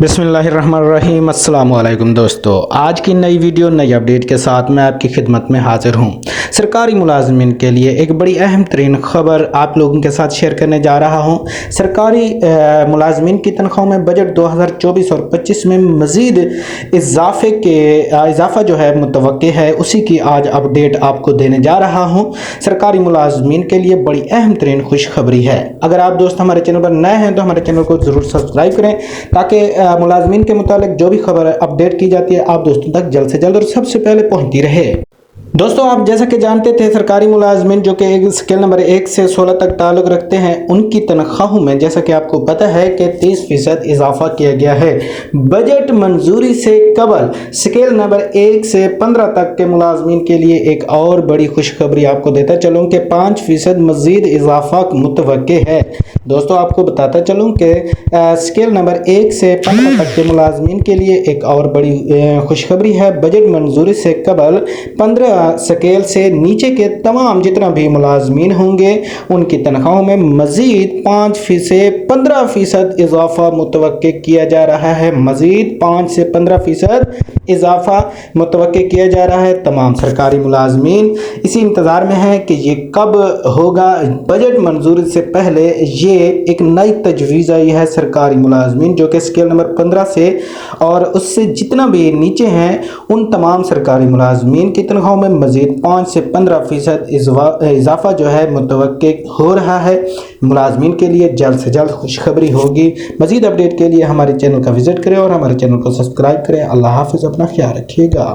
बिस्मिल्लाहिर्रहमानिर्रहीम। अस्सलाम वालेकुम दोस्तों, आज की नई वीडियो नई अपडेट के साथ मैं आपकी खिदमत में हाजिर हूँ। सरकारी मुलाजमिन के लिए एक बड़ी अहम तरीन खबर आप लोगों के साथ शेयर करने जा रहा हूँ। सरकारी मुलाजमिन की तनख्वाहों में बजट 2024 और 25 में मज़ीद इजाफ़ा जो है मुतवक्के है, उसी की आज अपडेट आपको देने जा रहा हूँ। सरकारी मुलाजमिन के लिए बड़ी अहम तरीन खुशखबरी है। अगर आप दोस्त हमारे चैनल पर नए हैं तो हमारे चैनल को ज़रूर सब्सक्राइब करें ताकि मुलाजमीन के मुतालिक जो भी खबर अपडेट की जाती है आप दोस्तों तक जल्द से जल्द और सबसे पहले पहुंचती रहे। दोस्तों, आप जैसा कि जानते थे, सरकारी मुलाजमिन जो कि स्केल नंबर 1 से 16 तक ताल्लुक़ रखते हैं, उनकी तनख्वाहों में जैसा कि आपको पता है कि 30% इजाफा किया गया है। बजट मंजूरी से कबल स्केल नंबर 1 से 15 तक के मुलाजमिन के लिए एक और बड़ी खुशखबरी आपको देता चलूँ कि 5% मज़ीद इजाफा मुतवक्के है। दोस्तों, आपको बताता चलूँ कि स्केल नंबर 1 से 15 तक के मुलाजमिन के लिए एक और बड़ी खुशखबरी है। बजट मंजूरी से कबल 15 स्केल से नीचे के तमाम जितना भी मुलाजमीन होंगे उनकी तनख्वाहों में मज़ीद 5 से 15% इजाफा मुतवक्के किया जा रहा है। मज़ीद 5 से 15% इजाफा मुतवक्के किया जा रहा है। तमाम सरकारी मुलाजमीन इसी इंतज़ार में है कि ये कब होगा। बजट मंजूरी से पहले ये एक नई तजवीज़ आई है सरकारी मुलाजमीन जो कि स्केल नंबर 15 से और उससे जितना भी नीचे हैं उन तमाम सरकारी मुलाजमीन की तनख्वाहों में मज़ीद 5 से 15% इजाफा जो है मुतवक्के हो रहा है। मुलाजमीन के लिए जल्द से जल्द खुशखबरी होगी। मज़ीद अपडेट के लिए हमारे चैनल का विज़िट करें और हमारे चैनल को सब्सक्राइब करें। अल्लाह हाफ़िज़, अपना ख्याल रखिएगा।